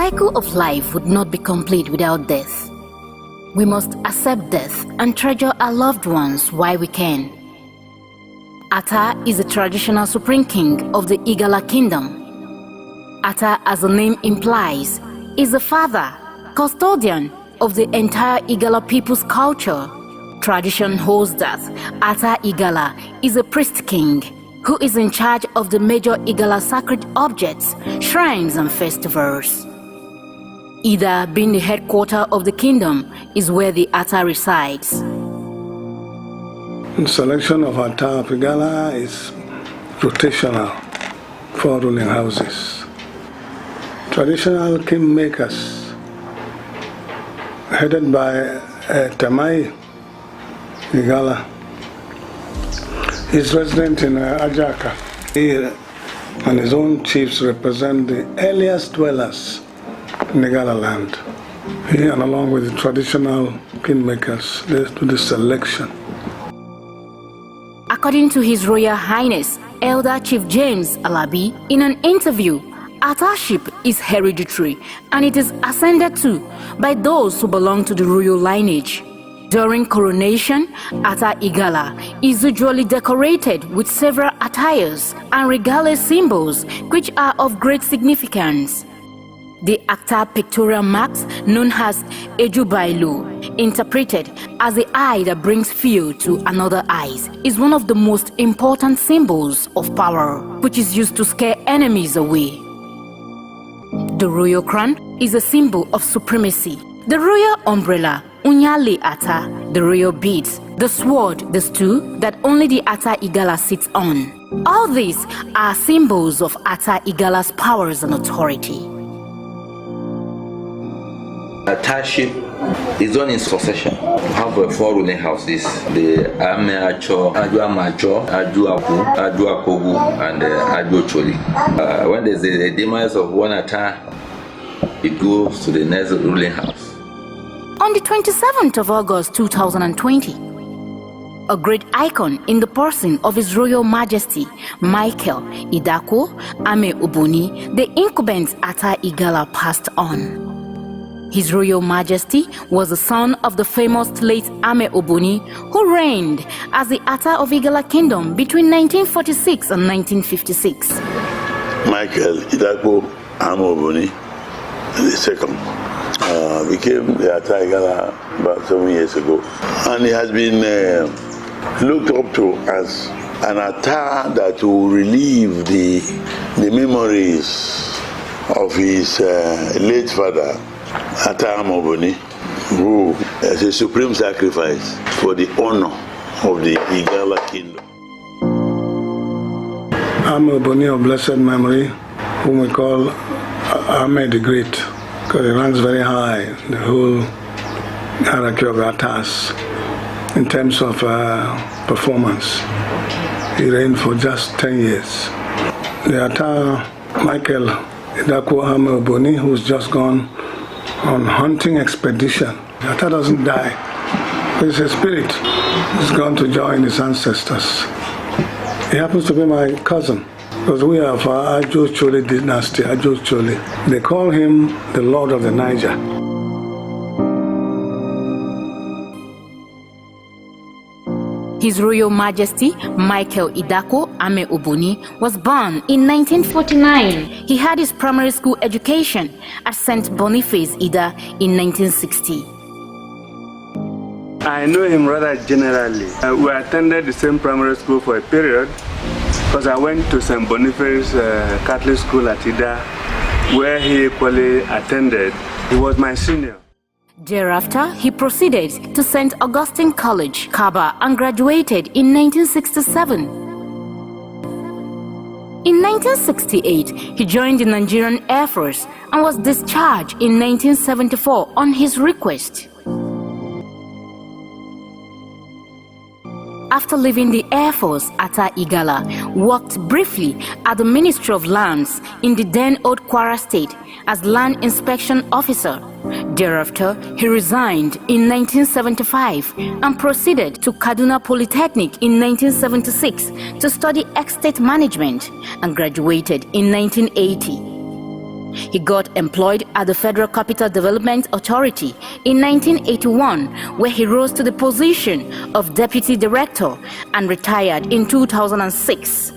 cycle of life would not be complete without death. We must accept death and treasure our loved ones while we can. Ata is the traditional supreme king of the Igala kingdom. Ata, as the name implies, is the father, custodian of the entire Igala people's culture. Tradition holds that Ata Igala is a priest king who is in charge of the major Igala sacred objects, shrines and festivals. Ida, being the headquarters of the kingdom, is where the Ata resides. The selection of Ata of Igala is rotational for ruling houses. Traditional kingmakers, headed by Tamai Igala, is resident in Ajaka. He and his own chiefs represent the earliest dwellers in Igala land. He, and along with the traditional kingmakers, they do the selection. According to His Royal Highness Elder Chief James Alabi, in an interview, Ataship is hereditary and it is ascended to by those who belong to the royal lineage. During coronation, Ata Igala is usually decorated with several attires and regale symbols which are of great significance. The Ata pictorial marks known as Ejubailu, interpreted as the eye that brings fear to another eye, is one of the most important symbols of power, which is used to scare enemies away. The royal crown is a symbol of supremacy. The royal umbrella, Unyali Ata, the royal beads, the sword, the stool that only the Ata Igala sits on. All these are symbols of Ata Igala's powers and authority. Ataship is done in succession. We have 4 ruling houses: the Ameh, Aduamacho, Idakwo, Aduakogu, and Aduocholi. When there's a demise of one Ata, it goes to the next ruling house. On the 27th of August 2020, a great icon in the person of His Royal Majesty Micheal, Idakwo, Ameh Oboni, the incumbent Ata Igala, passed on. His Royal Majesty was the son of the famous late Ameh Oboni, who reigned as the Ata of Igala Kingdom between 1946 and 1956. Micheal Idakwo Ameh Oboni II became the Ata Igala about 7 years ago, and he has been looked up to as an Ata that will relieve the memories of his late father, Ata Ameh Oboni, who is a supreme sacrifice for the honor of the Igala kingdom. Ameh Oboni of blessed memory, whom we call Ameh the Great, because he ranks very high in the whole hierarchy of Atas in terms of performance. He reigned for just 10 years. The Ata Micheal Idakwo Ameh Oboni, who's just gone on hunting expedition. The Ata doesn't die, but it's a spirit. He's gone to join his ancestors. He happens to be my cousin, because we are of Aduocholi dynasty, Aduocholi. They call him the Lord of the Niger. His Royal Majesty Micheal Idakwo Ameh Oboni was born in 1949. He had his primary school education at St. Boniface Ida in 1960. I know him rather generally. We attended the same primary school for a period, because I went to St. Boniface Catholic School at Ida, where he equally attended. He was my senior. Thereafter, he proceeded to St. Augustine College, Kaba, and graduated in 1967. In 1968, he joined the Nigerian Air Force and was discharged in 1974 on his request. After leaving the Air Force, Ata Igala worked briefly at the Ministry of Lands in the then Old Kwara State as Land Inspection Officer. Thereafter, he resigned in 1975 and proceeded to Kaduna Polytechnic in 1976 to study estate management and graduated in 1980. He got employed at the Federal Capital Development Authority in 1981, where he rose to the position of Deputy Director and retired in 2006.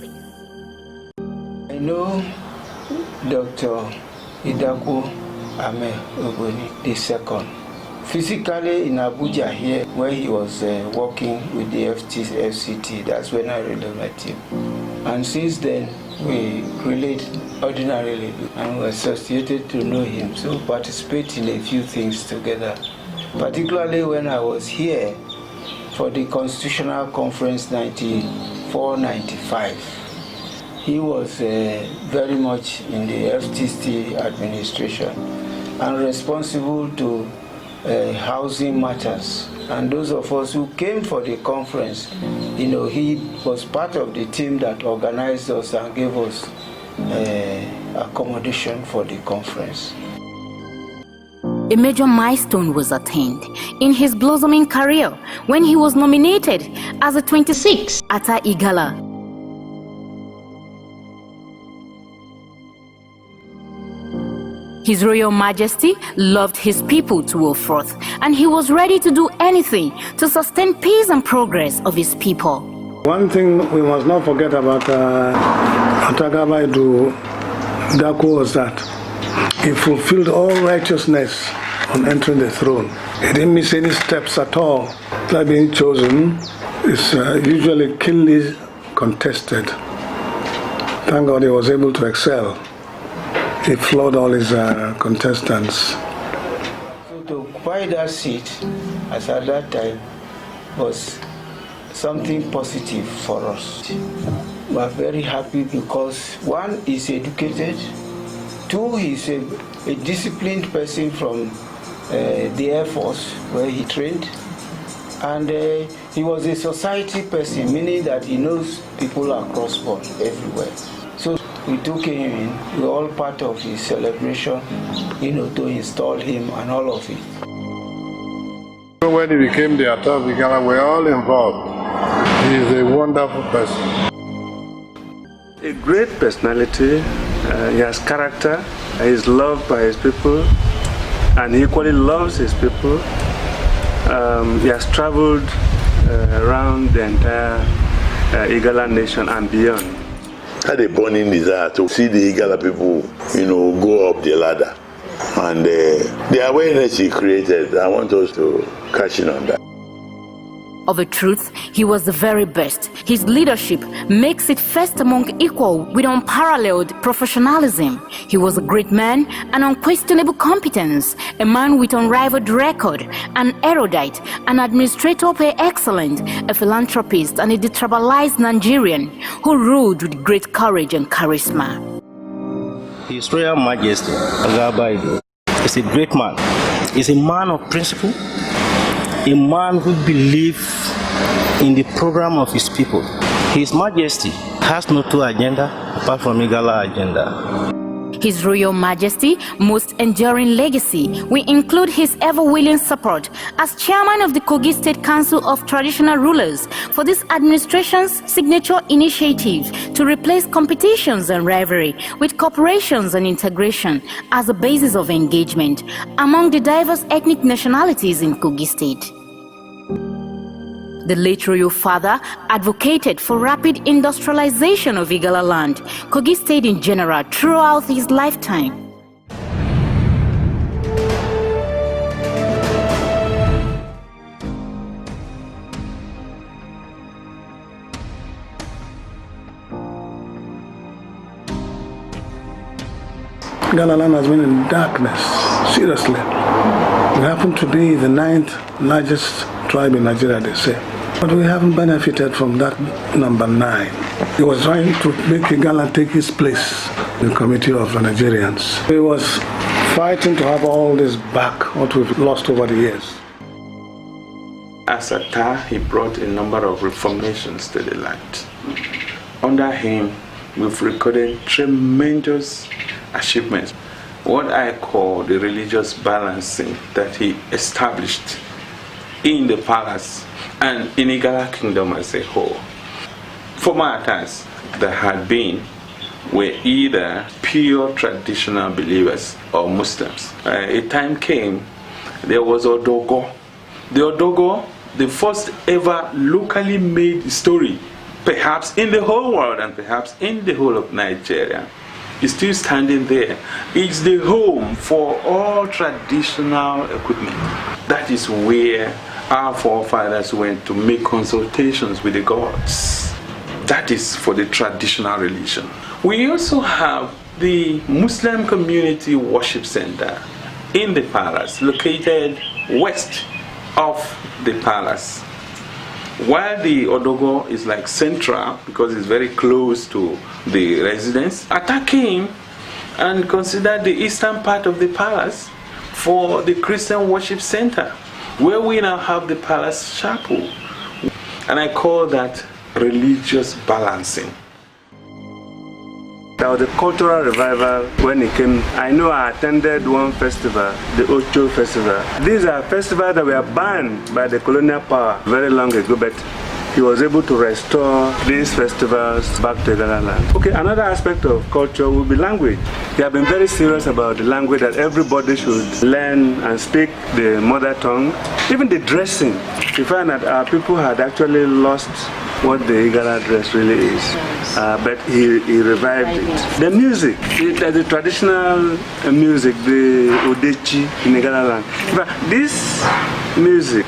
I know Dr. Idakwo Ameh Oboni II. Physically in Abuja here, where he was working with the FCT, that's when I really met him. And since then, we relate ordinarily and were associated to know him, so participate in a few things together. Particularly when I was here for the Constitutional Conference 94-95. He was very much in the FTC administration and responsible to housing matters. And those of us who came for the conference, he was part of the team that organized us and gave us accommodation for the conference. A major milestone was attained in his blossoming career when he was nominated as the 26th Ata Igala. His Royal Majesty loved his people to a fourth, and he was ready to do anything to sustain peace and progress of his people. One thing we must not forget about Idakwo was that he fulfilled all righteousness on entering the throne. He didn't miss any steps at all. After being chosen, it's usually keenly contested. Thank God he was able to excel. He floored all his contestants. So to occupy that seat, as at that time, was something positive for us. We are very happy because one, is educated, two, he's a disciplined person from the Air Force where he trained, and he was a society person, meaning that he knows people across board everywhere. So we took him in, we were all part of his celebration, to install him and all of it. When he became the Ata of Igala, we're all involved. He is a wonderful person. A great personality, he has character, he is loved by his people, and he equally loves his people. He has traveled around the entire Igala nation and beyond. Had a burning desire to see the Igala people, go up the ladder. And the awareness he created, I want us to catch in on that. Of a truth, he was the very best. His leadership makes it first among equal with unparalleled professionalism. He was a great man, an unquestionable competence, a man with unrivaled record, an erudite, an administrator par excellence, a philanthropist, and a detribalized Nigerian who ruled with great courage and charisma. His Royal Majesty Agabaido is a great man. He's a man of principle, a man who believes in the program of his people. His Majesty has no two agenda apart from Igala agenda. His Royal Majesty most enduring legacy will include his ever-willing support as chairman of the Kogi State Council of Traditional Rulers for this administration's signature initiative to replace competitions and rivalry with cooperations and integration as a basis of engagement among the diverse ethnic nationalities in Kogi State. The late royal father advocated for rapid industrialization of Igala land, Kogi State in general, throughout his lifetime. Igala land has been in darkness, seriously. We happen to be the 9th largest tribe in Nigeria, they say. But we haven't benefited from that number 9. He was trying to make Igala take his place in the committee of Nigerians. He was fighting to have all this back, what we've lost over the years. As Ata, he brought a number of reformations to the land. Under him, we've recorded tremendous achievements. What I call the religious balancing that he established in the palace and in Igala kingdom as a whole. Former Atas that had been were either pure traditional believers or Muslims. A time came, there was Odogo. The Odogo, the first ever locally made story, perhaps in the whole world and perhaps in the whole of Nigeria, is still standing there. It's the home for all traditional equipment. That is where our forefathers went to make consultations with the gods. That is for the traditional religion. We also have the Muslim Community Worship Center in the palace, located west of the palace. While the Odogo is like central because it's very close to the residence, Atta came and considered the eastern part of the palace for the Christian worship center, where we now have the palace chapel. And I call that religious balancing. There was a cultural revival when he came. I know I attended one festival, the Ocho Festival. These are festivals that were banned by the colonial power very long ago, but he was able to restore these festivals back to Igala land. Okay, another aspect of culture will be language. He has been very serious about the language, that everybody should learn and speak the mother tongue. Even the dressing, you find that our people had actually lost what the Igala dress really is, but he revived it. The music, the traditional music, the Odechi in Igala land. But this music,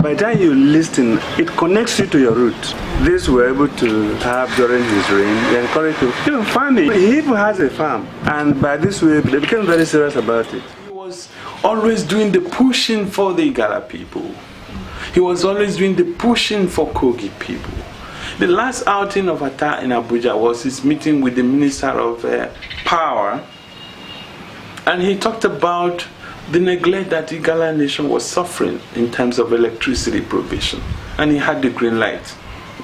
by the time you listen, it connects you to your roots. This we were able to have during his reign. They encouraged to even farming. He even has a farm, and by this way, they became very serious about it. He was always doing the pushing for the Igala people. He was always doing the pushing for Kogi people. The last outing of Atta in Abuja was his meeting with the Minister of Power, and he talked about the neglect that the Igala nation was suffering in terms of electricity provision, and he had the green light.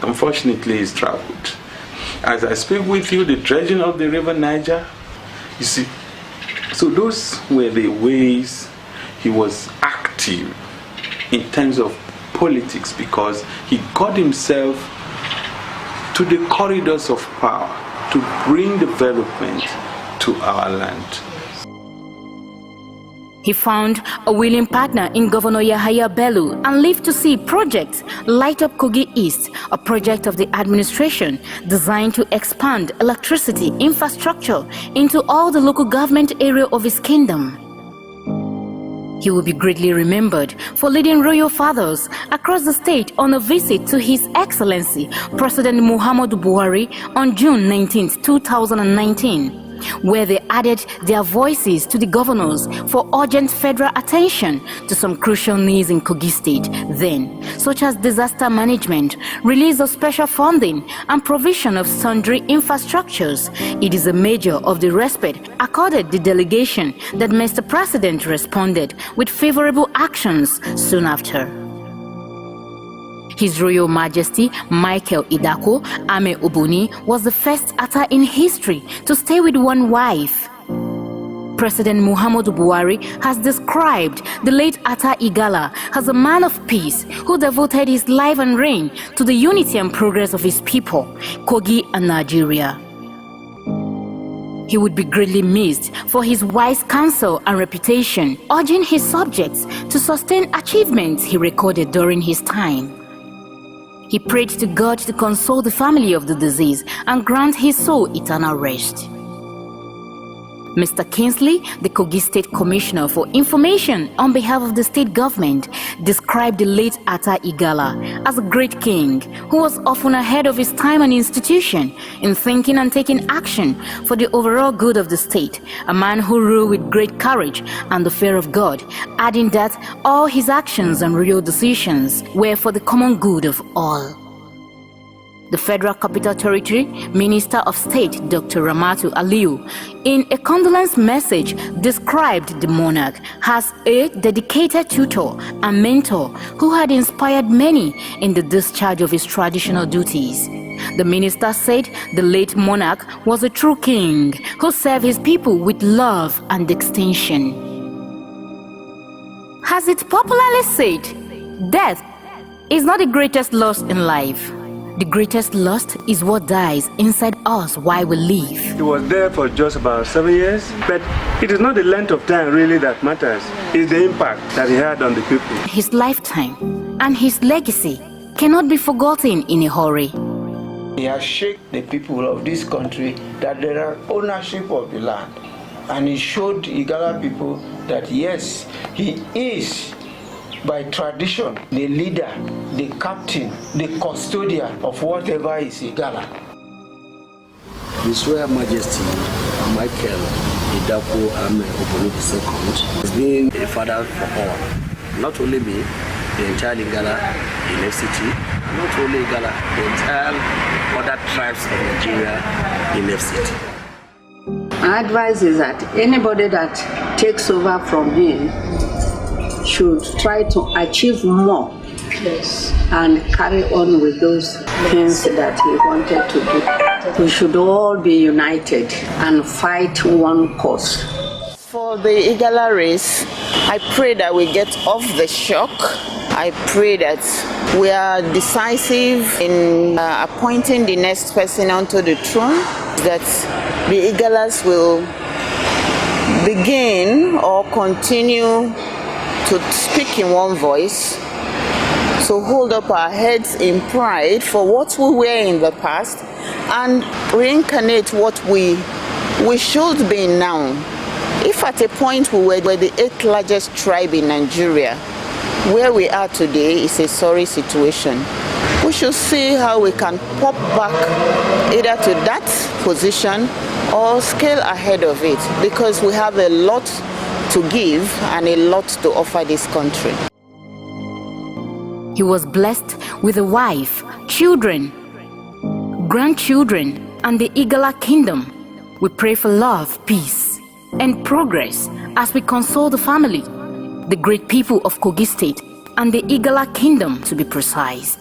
Unfortunately, he's traveled. As I speak with you, the dredging of the river Niger, you see, so those were the ways he was active in terms of politics, because he got himself to the corridors of power to bring development to our land. He found a willing partner in Governor Yahaya Bello and lived to see projects Light Up Kogi East, a project of the administration designed to expand electricity infrastructure into all the local government area of his kingdom. He will be greatly remembered for leading royal fathers across the state on a visit to His Excellency President Muhammadu Buhari on June 19, 2019, where they added their voices to the governors for urgent federal attention to some crucial needs in Kogi State then, such as disaster management, release of special funding, and provision of sundry infrastructures. It is a measure of the respect accorded the delegation that Mr. President responded with favorable actions soon after. His Royal Majesty Micheal Idakwo, Ameh Oboni, was the first Atta in history to stay with one wife. President Muhammadu Buhari has described the late Atta Igala as a man of peace who devoted his life and reign to the unity and progress of his people, Kogi and Nigeria. He would be greatly missed for his wise counsel and reputation, urging his subjects to sustain achievements he recorded during his time. He prayed to God to console the family of the deceased and grant his soul eternal rest. Mr. Kingsley, the Kogi State Commissioner for Information on behalf of the state government, described the late Atta Igala as a great king who was often ahead of his time and institution in thinking and taking action for the overall good of the state, a man who ruled with great courage and the fear of God, adding that all his actions and real decisions were for the common good of all. The Federal Capital Territory Minister of State, Dr. Ramatu Aliyu, in a condolence message described the monarch as a dedicated tutor and mentor who had inspired many in the discharge of his traditional duties. The minister said the late monarch was a true king who served his people with love and distinction. As it popularly said, death is not the greatest loss in life. The greatest lust is what dies inside us while we live. He was there for just about 7 years, but it is not the length of time really that matters. It's the impact that he had on the people. His lifetime and his legacy cannot be forgotten in a hurry. He has shaken the people of this country that there are ownership of the land. And he showed Igala people that yes, he is by tradition the leader, the captain, the custodian of whatever is Igala. His Royal Majesty Micheal Idakwo Ameh Oboni II has been a father for all. Not only me, the entire Igala in FCT, not only Igala, the entire other tribes of Nigeria in FCT. My advice is that anybody that takes over from him should try to achieve more, yes, and carry on with those things that he wanted to do. We should all be united and fight one cause. For the Igala race, I pray that we get off the shock. I pray that we are decisive in appointing the next person onto the throne, that the Igalas will begin or continue to speak in one voice, to hold up our heads in pride for what we were in the past and reincarnate what we should be now. If at a point we were the 8th largest tribe in Nigeria, where we are today is a sorry situation. We should see how we can pop back either to that position or scale ahead of it, because we have a lot to give and a lot to offer this country. He was blessed with a wife, children, grandchildren, and the Igala kingdom. We pray for love, peace, and progress as we console the family, the great people of Kogi State, and the Igala kingdom to be precise.